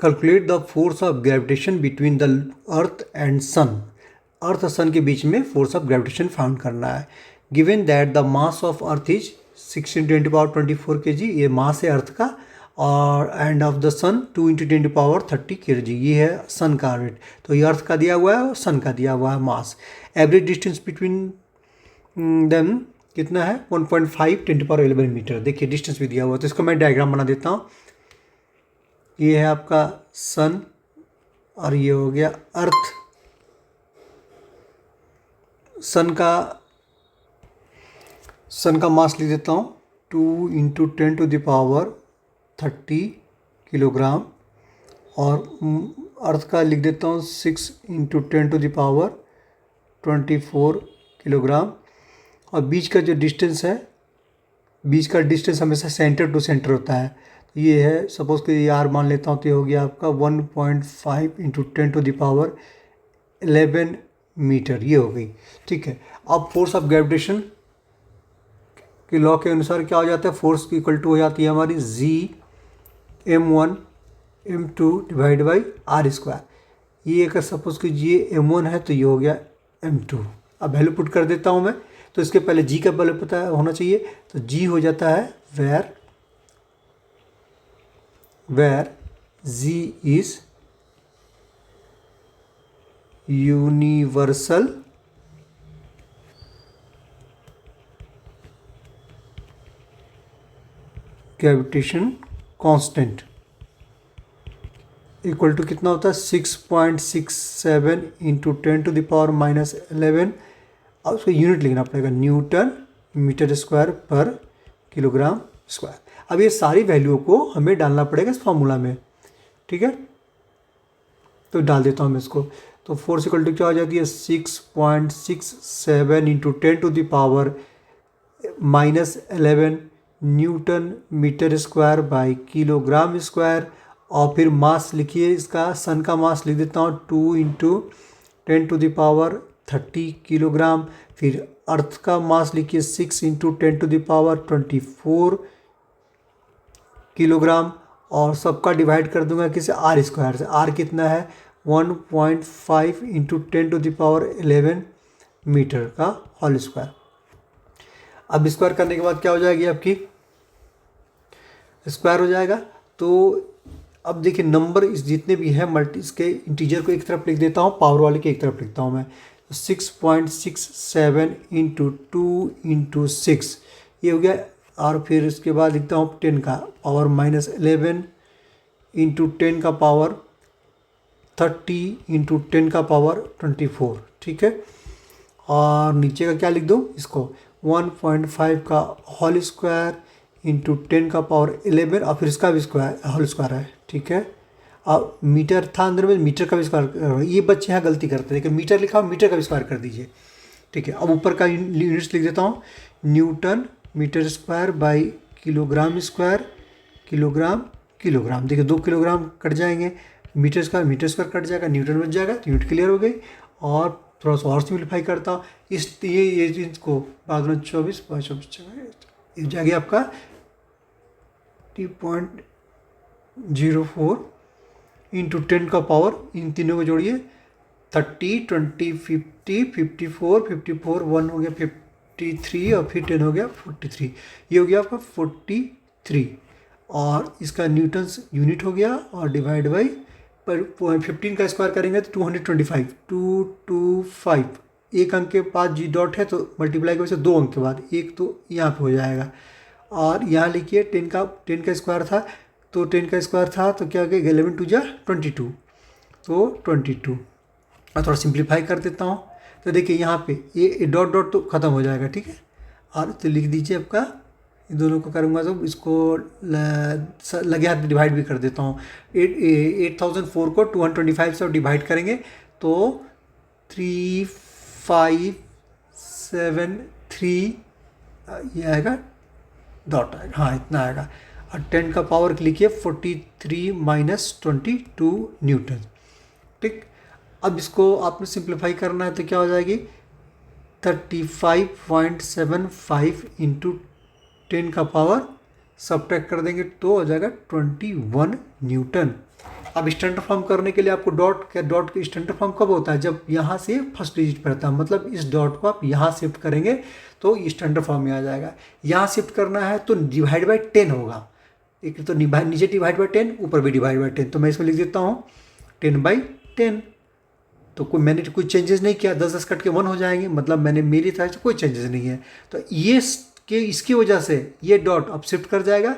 Calculate the force of gravitation between the earth and sun. Earth और sun के बीच में force of gravitation found करना है। Given that the mass of earth is 16 × 10⁻24 kg, ये मास है अर्थ का, और end of the sun 2 × 10⁻30 kg, ये है सन का वेट। तो ये अर्थ का दिया हुआ है और सन का दिया हुआ है मास। एवरेज डिस्टेंस बिटवीन देम कितना है? 1.5 × 10⁻11 मीटर। देखिए डिस्टेंस भी दिया हुआ है, तो इसको मैं डायग्राम बना देता हूँ। ये है आपका सन और ये हो गया अर्थ। सन का मास लिख देता हूँ 2 × 10⁻30 किलोग्राम, और अर्थ का लिख देता हूँ 6 × 10⁻24 किलोग्राम। और बीच का जो डिस्टेंस है, बीच का डिस्टेंस हमेशा सेंटर टू सेंटर होता है। तो ये है, सपोज कि ये आर मान लेता हूँ, तो ये हो गया आपका 1.5 × 10⁻11 मीटर, ये हो गई। ठीक है, अब फोर्स ऑफ ग्रेविटेशन के लॉ के अनुसार क्या हो जाता है? फोर्स की इक्वल टू हो जाती है हमारी Gm1m2/r²। ये अगर सपोज कीजिए m1 है तो ये हो गया m2। अब वैल्यू पुट कर देता हूँ मैं, तो इसके पहले g का वैल्यू पता होना चाहिए। तो g हो जाता है where g is universal gravitation constant, equal to कितना होता है? 6.67 × 10⁻11। और उसको यूनिट लिखना पड़ेगा, न्यूटन मीटर स्क्वायर पर किलोग्राम स्क्वायर। अब ये सारी वैल्यू को हमें डालना पड़ेगा इस फॉर्मूला में। ठीक है, तो डाल देता हूँ मैं इसको। तो फोर्स इक्वल टू क्या हो जाती है? 6.67 × 10⁻11 newton metre square by kilogram square. और फिर मास लिखिए इसका, सन का मास लिख देता हूँ 2 × 10⁻30 किलोग्राम। फिर अर्थ का मास लिखिए 6 × 10⁻24 किलोग्राम, और सबका डिवाइड कर दूंगा किसे? आर स्क्वायर से। आर कितना है? 1.5 × 10⁻11 मीटर का होल स्क्वायर। अब स्क्वायर करने के बाद क्या हो जाएगी आपकी? स्क्वायर हो जाएगा। तो अब देखिए नंबर इस जितने भी है मल्टी, इसके इंटीजर को एक तरफ लिख देता हूँ, पावर वाले के एक तरफ लिखता हूँ मैं। 6.67 × 2 × 6 ये हो गया। और फिर इसके बाद लिखता हूँ 10 का पावर -11 × 10 का पावर 30 × 10 का पावर 24। ठीक है, और नीचे का क्या लिख दूँ इसको? 1.5 का होल स्क्वायर × 10 का पावर 11, और फिर इसका भी स्क्वायर होल स्क्वायर है। ठीक है, अब मीटर था अंदर में, मीटर का भी स्क्वायर। ये बच्चे यहाँ गलती करते हैं, लेकिन मीटर लिखा हो, मीटर का भी स्क्वायर कर दीजिए। ठीक है, अब ऊपर का यूनिट्स लिख देता हूँ, newton metre square by kilogram square, kilogram. देखिए 2 किलोग्राम कट जाएंगे, मीटर स्क्वायर कट जाएगा, न्यूटन बच जाएगा, तो यूनिट क्लियर हो गई। और थोड़ा सा और सिंप्लीफाई करता हूँ इस ये चीज़ को, बाद में 24 ये जाएगा आपका 0.04 × 10 का पावर, इन तीनों को जोड़िए 30, 20, 50, 54, 1 हो गया 53, और फिर 10 हो गया 43। ये हो गया आपका 43, और इसका न्यूटन्स यूनिट हो गया, और डिवाइड बाई पर 15 का स्क्वायर करेंगे तो 225 एक अंक के बाद जी डॉट है, तो मल्टीप्लाई की वजह से 2 अंक के बाद एक तो यहाँ पे हो जाएगा। और यहाँ लिखिए 10 का स्क्वायर था, तो 10 का स्क्वायर था तो क्या हो गया? 11 × 2 = 22, तो 22। और थोड़ा सिंप्लीफाई कर देता हूँ, तो देखिए यहाँ पे ये डॉट तो ख़त्म हो जाएगा। ठीक है, और तो लिख दीजिए आपका, इन दोनों को करूँगा तो इसको लगे हाथ में डिवाइड भी कर देता हूँ। 8004 को 225 से डिवाइड करेंगे तो 3573 ये आएगा, डॉट आएगा, हाँ इतना आएगा। और 10 का पावर लिखिए 43 - 22 न्यूटन। ठीक, अब इसको आपने सिंप्लीफाई करना है तो क्या हो जाएगी? 35.75 × 10 का पावर सब्ट्रैक्ट कर देंगे तो हो जाएगा 21 न्यूटन। अब स्टैंडर्ड फॉर्म करने के लिए आपको डॉट के स्टैंडर्ड फॉर्म कब होता है, जब यहाँ से फर्स्ट डिजिट पर रहता है, मतलब इस डॉट को आप यहाँ शिफ्ट करेंगे तो स्टैंडर्ड फॉर्म में आ जाएगा। यहाँ शिफ्ट करना है तो डिवाइड बाई 10 होगा, एक तो नीचे डिवाइड बाई 10, ऊपर भी डिवाइड बाई 10, तो मैं इसमें लिख देता हूँ 10/10। तो मैंने कोई चेंजेस नहीं किया, 10 10 कट के 1 हो जाएंगे, मतलब मैंने मेरी तरफ से कोई चेंजेस नहीं है। तो ये इसकी वजह से ये डॉट अब शिफ्ट कर जाएगा।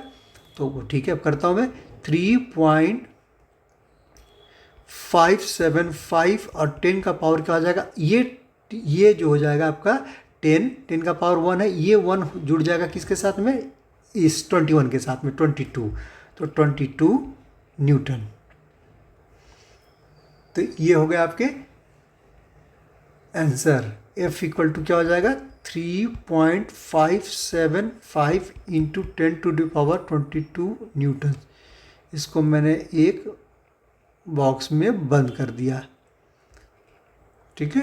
तो ठीक है, अब करता हूँ मैं 3.575 और 10 का पावर क्या हो जाएगा, ये जो हो जाएगा आपका 10 का पावर 1 है, ये 1 जुड़ जाएगा किसके साथ में, इस 21 के साथ में 22, तो 22 न्यूटन। तो ये हो गया आपके आंसर। F इक्वल टू क्या हो जाएगा 3.575 इंटू 10⁻22 न्यूटन। इसको मैंने एक बॉक्स में बंद कर दिया, ठीक है।